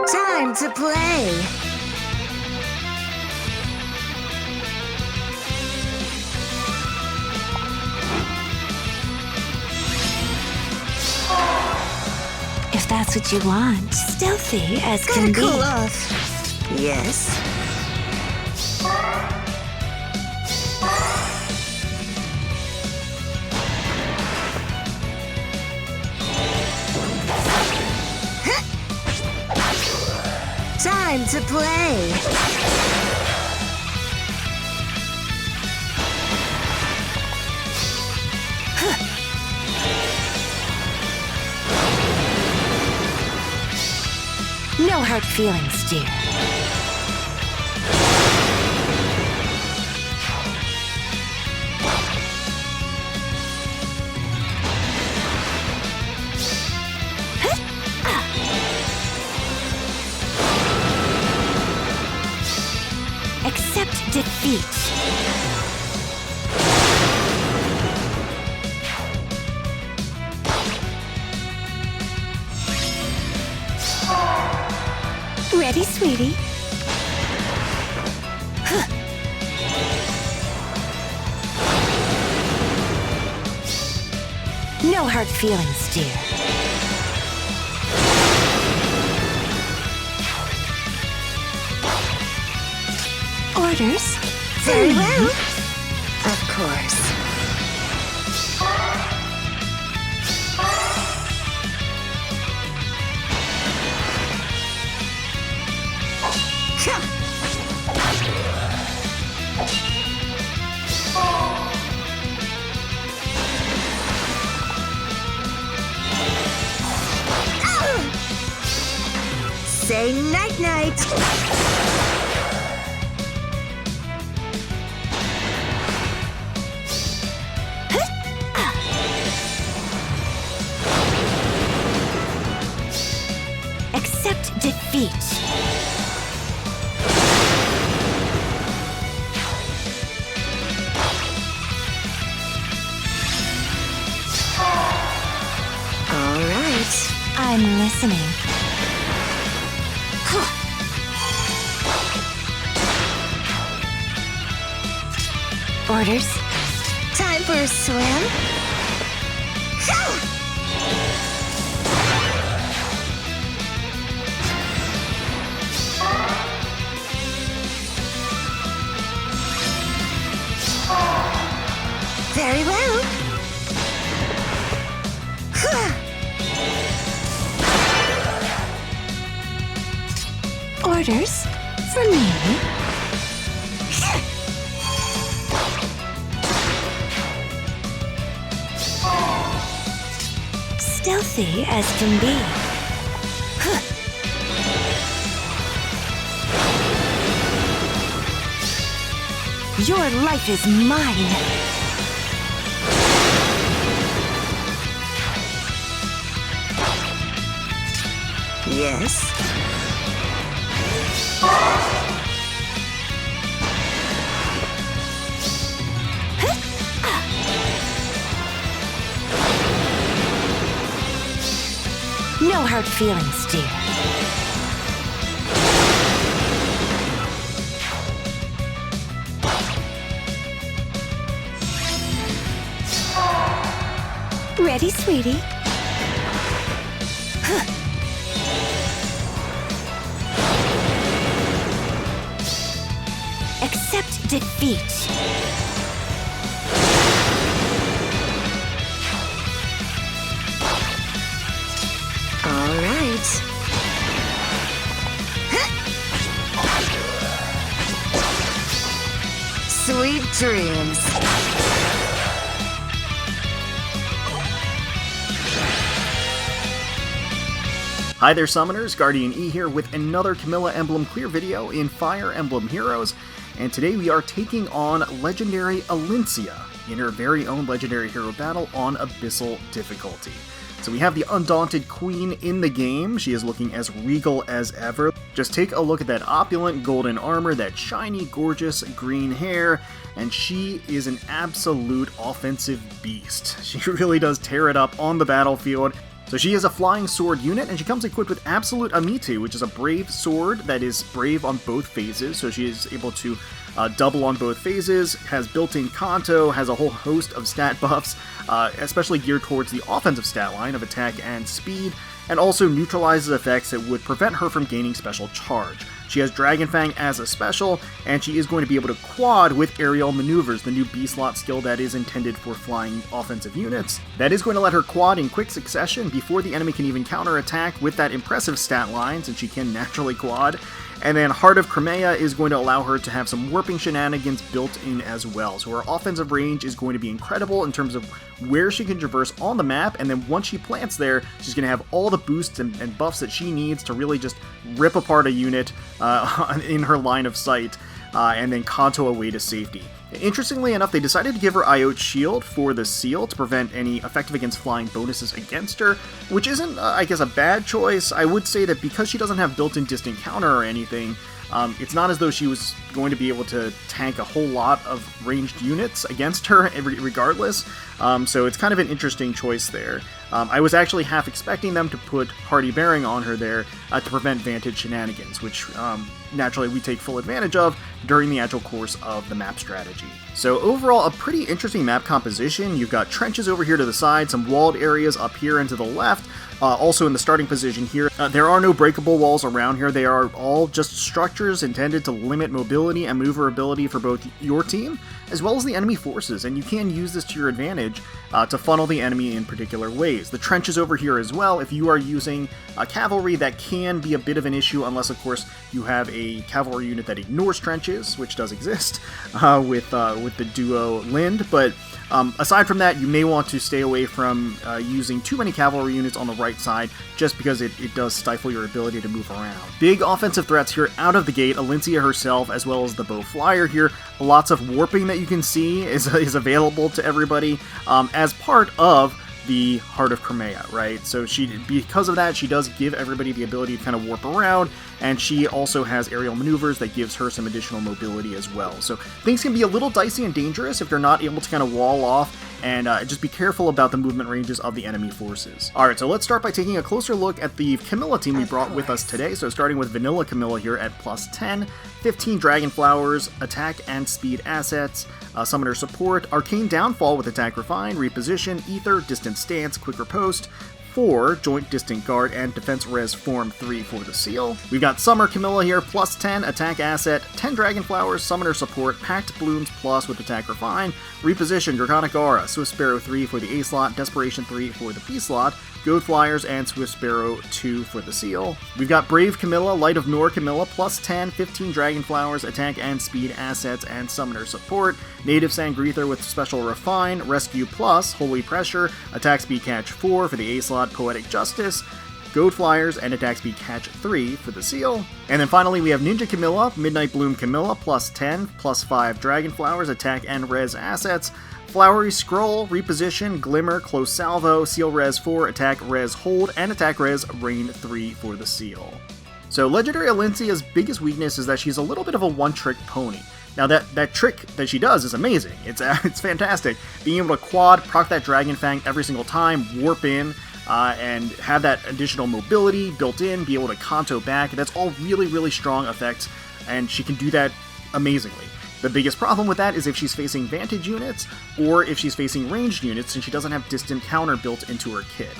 Time to play! If that's what you want, stealthy as can be. Gotta cool off. Yes. Time to play! No hard feelings, dear. Accept defeat. Ready, sweetie? No hard feelings, dear. Orders? Very well. Of course. Say night-night! Accept defeat. All right. I'm listening. Orders? Time for a swim? Very well. Orders? For me? Stealthy as can be. Your life is mine. Yes. No hard feelings, dear. Ready, sweetie? Accept defeat. All right. Sweet dreams. Hi there summoners, GuardianE here with another Camilla Emblem clear video in Fire Emblem Heroes, and today we are taking on legendary Elincia in her very own legendary hero battle on Abyssal difficulty. So we have the Undaunted Queen in the game. She is looking as regal as ever. Just take a look at that opulent golden armor, that shiny, gorgeous green hair, and she is an absolute offensive beast. She really does tear it up on the battlefield. So she is a flying sword unit, and she comes equipped with Absolute Amite, which is a brave sword that is brave on both phases, so she is able to double on both phases, has built-in Kanto, has a whole host of stat buffs, especially geared towards the offensive stat line of attack and speed, and also neutralizes effects that would prevent her from gaining special charge. She has Dragon Fang as a special, and she is going to be able to quad with aerial maneuvers, the new B-slot skill that is intended for flying offensive units. That is going to let her quad in quick succession before the enemy can even counterattack with that impressive stat line, since she can naturally quad. And then Heart of Crimea is going to allow her to have some warping shenanigans built in as well. So her offensive range is going to be incredible in terms of where she can traverse on the map, and then once she plants there, she's going to have all the boosts and buffs that she needs to really just rip apart a unit in her line of sight, and then Kanto away to safety. Interestingly enough, they decided to give her Iote's Shield for the seal to prevent any effective against flying bonuses against her, which isn't, I guess, a bad choice. I would say that because she doesn't have built-in distant counter or anything, it's not as though she was going to be able to tank a whole lot of ranged units against her regardless, so it's kind of an interesting choice there. I was actually half expecting them to put Hardy Bearing on her there to prevent Vantage shenanigans, which naturally we take full advantage of during the actual course of the map strategy. So overall, a pretty interesting map composition. You've got trenches over here to the side, some walled areas up here and to the left. Also in the starting position here, there are no breakable walls around here. They are all just structures intended to limit mobility and maneuverability for both your team as well as the enemy forces, and you can use this to your advantage to funnel the enemy in particular ways. The trenches over here as well, if you are using cavalry, that can be a bit of an issue unless, of course, you have a cavalry unit that ignores trenches, which does exist with the duo Lind, but aside from that, you may want to stay away from using too many cavalry units on the right side, just because it does stifle your ability to move around. Big offensive threats here out of the gate, Elincia herself, as well as the bow flyer here. Lots of warping that you can see is available to everybody as part of the Heart of Crimea, right? So because of that, she does give everybody the ability to kind of warp around, and she also has aerial maneuvers that gives her some additional mobility as well. So things can be a little dicey and dangerous if they're not able to kind of wall off, and just be careful about the movement ranges of the enemy forces. Alright, so let's start by taking a closer look at the Camilla team we brought with us today. So starting with Vanilla Camilla here at +10, 15 Dragon Flowers, attack and speed assets, Summoner Support, Arcane Downfall with Attack Refine, Reposition, Ether, Distant Stance, Quick Riposte, 4 Joint Distant Guard, and Defense Res Form 3 for the seal. We've got Summer Camilla here, +10, Attack Asset, 10 Dragon Flowers, Summoner Support, Packed Blooms Plus with Attack Refine, Reposition, Draconic Aura, Swift Sparrow 3 for the A slot, Desperation 3 for the B slot, Goad Flyers, and Swift Sparrow 2 for the seal. We've got Brave Camilla, Light of Nor Camilla, +10, 15 Dragon Flowers, Attack and Speed Assets, and Summoner Support, Native Sangreether with Special Refine, Rescue Plus, Holy Pressure, Attack Speed Catch 4 for the A slot, Poetic Justice, Goad Flyers, and Attack Speed Catch 3 for the seal. And then finally we have Ninja Camilla, Midnight Bloom Camilla, +10, +5 Dragon Flowers, Attack and Res Assets, Flowery Scroll, Reposition, Glimmer, Close Salvo, Seal Res 4, Attack Res Hold, and Attack Res Rain 3 for the seal. So Legendary Elincia's biggest weakness is that she's a little bit of a one-trick pony. Now that trick that she does is amazing. It's fantastic. Being able to quad, proc that Dragon Fang every single time, warp in, and have that additional mobility built in, be able to Kanto back, that's all really, really strong effects, and she can do that amazingly. The biggest problem with that is if she's facing Vantage units, or if she's facing ranged units, since she doesn't have Distant Counter built into her kit.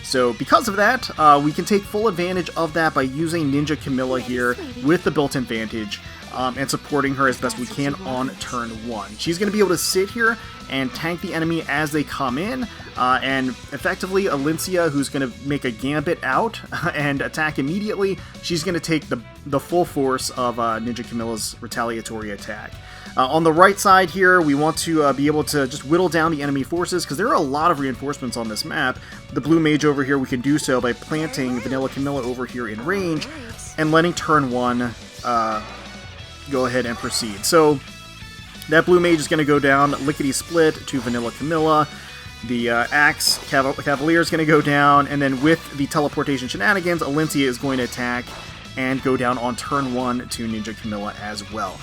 So because of that, we can take full advantage of that by using Ninja Camilla here with the built-in Vantage, and supporting her as best we can on turn 1. She's going to be able to sit here and tank the enemy as they come in, and effectively Elincia, who's going to make a gambit out and attack immediately, she's going to take the full force of Ninja Camilla's retaliatory attack. On the right side here, we want to be able to just whittle down the enemy forces, because there are a lot of reinforcements on this map. The blue mage over here, we can do so by planting Vanilla Camilla over here in range, and letting turn 1 go ahead and proceed. So that blue mage is going to go down lickety-split to Vanilla Camilla. The Axe Cavalier is going to go down, and then with the teleportation shenanigans, Elincia is going to attack and go down on turn 1 to Ninja Camilla as well.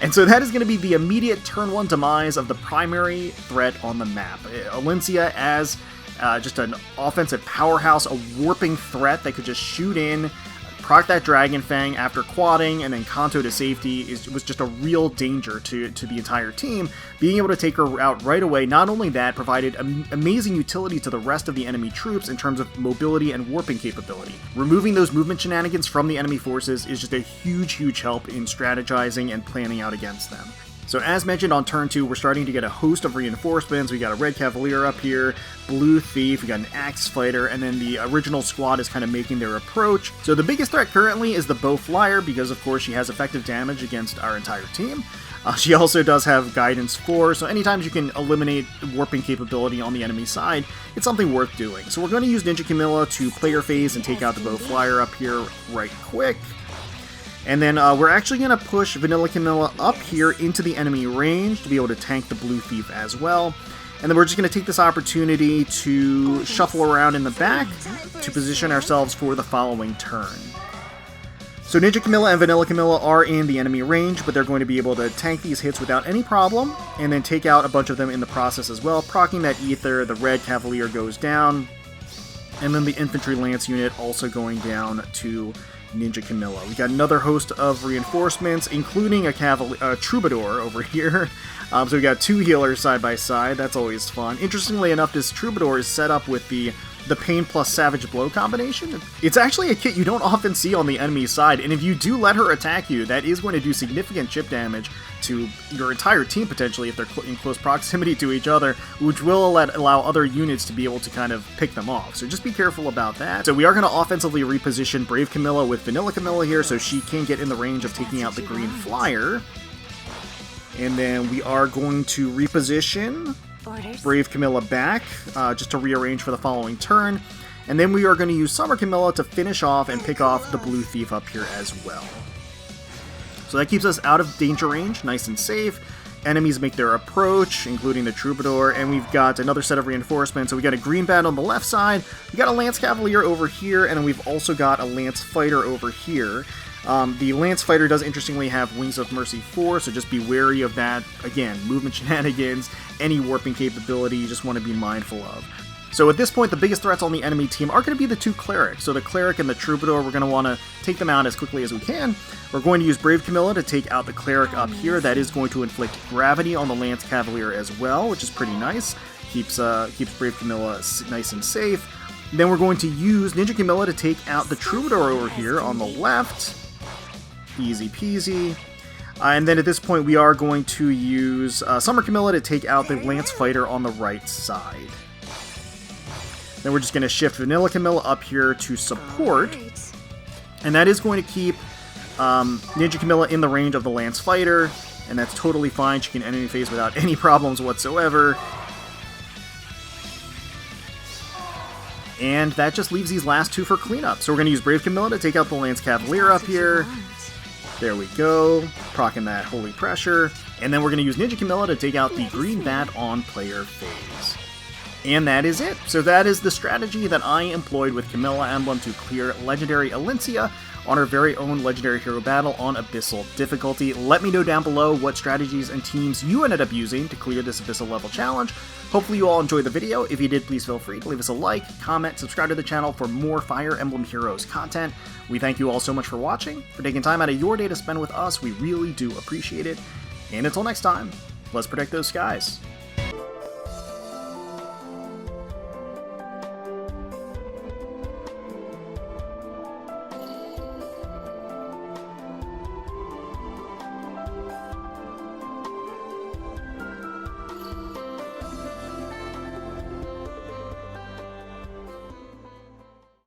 And so that is going to be the immediate turn 1 demise of the primary threat on the map. Elincia as just an offensive powerhouse, a warping threat that could just shoot in, proc that Dragon Fang after quadding, and then Kanto to safety was just a real danger to the entire team. Being able to take her out right away, not only that, provided amazing utility to the rest of the enemy troops in terms of mobility and warping capability. Removing those movement shenanigans from the enemy forces is just a huge help in strategizing and planning out against them. So as mentioned on turn 2, we're starting to get a host of reinforcements. We got a Red Cavalier up here, Blue Thief, we got an Axe Fighter, and then the original squad is kind of making their approach. So the biggest threat currently is the Bow Flyer, because of course she has effective damage against our entire team. She also does have Guidance 4, so anytime you can eliminate warping capability on the enemy side, it's something worth doing. So we're going to use Ninja Camilla to play her phase and take out the Bow Flyer up here right quick. And then we're actually going to push Vanilla Camilla up here into the enemy range to be able to tank the Blue Thief as well. And then we're just going to take this opportunity to shuffle around in the back to position ourselves for the following turn. So Ninja Camilla and Vanilla Camilla are in the enemy range, but they're going to be able to tank these hits without any problem, and then take out a bunch of them in the process as well. Proccing that Ether, the Red Cavalier goes down, and then the Infantry Lance unit also going down to Ninja Camilla. We got another host of reinforcements, including a Troubadour over here. So we got 2 healers side by side. That's always fun. Interestingly enough, this Troubadour is set up with the Pain plus Savage Blow combination. It's actually a kit you don't often see on the enemy side, and if you do let her attack you, that is going to do significant chip damage to your entire team potentially if they're in close proximity to each other, which will allow other units to be able to kind of pick them off. So just be careful about that. So we are going to offensively reposition Brave Camilla with Vanilla Camilla here so she can get in the range of taking out the Green Flyer. And then we are going to reposition Brave Camilla back, just to rearrange for the following turn. And then we are going to use Summer Camilla to finish off and pick off the Blue Thief up here as well. So that keeps us out of danger range, nice and safe. Enemies make their approach, including the Troubadour, and we've got another set of reinforcements. So we got a Green Bat on the left side, we got a Lance Cavalier over here, and then we've also got a Lance Fighter over here. The Lance Fighter does interestingly have Wings of Mercy 4, so just be wary of that. Again, movement shenanigans, any warping capability, you just want to be mindful of. So at this point, the biggest threats on the enemy team are going to be the 2 Clerics. So the Cleric and the Troubadour, we're going to want to take them out as quickly as we can. We're going to use Brave Camilla to take out the Cleric up here. That is going to inflict gravity on the Lance Cavalier as well, which is pretty nice. Keeps Brave Camilla nice and safe. Then we're going to use Ninja Camilla to take out the Troubadour over here on the left. Easy peasy. And then at this point, we are going to use Summer Camilla to take out the Lance Fighter on the right side. Then we're just going to shift Vanilla Camilla up here to support. And that is going to keep Ninja Camilla in the range of the Lance Fighter. And that's totally fine. She can enemy phase without any problems whatsoever. And that just leaves these last 2 for cleanup. So we're going to use Brave Camilla to take out the Lance Cavalier up here. There we go, proccing that Holy Pressure. And then we're going to use Ninja Camilla to take out the Green Bat on player phase. And that is it. So that is the strategy that I employed with Camilla Emblem to clear Legendary Elincia on her very own Legendary Hero battle on Abyssal difficulty. Let me know down below what strategies and teams you ended up using to clear this Abyssal level challenge. Hopefully you all enjoyed the video. If you did, please feel free to leave us a like, comment, subscribe to the channel for more Fire Emblem Heroes content. We thank you all so much for watching, for taking time out of your day to spend with us. We really do appreciate it. And until next time, let's protect those skies.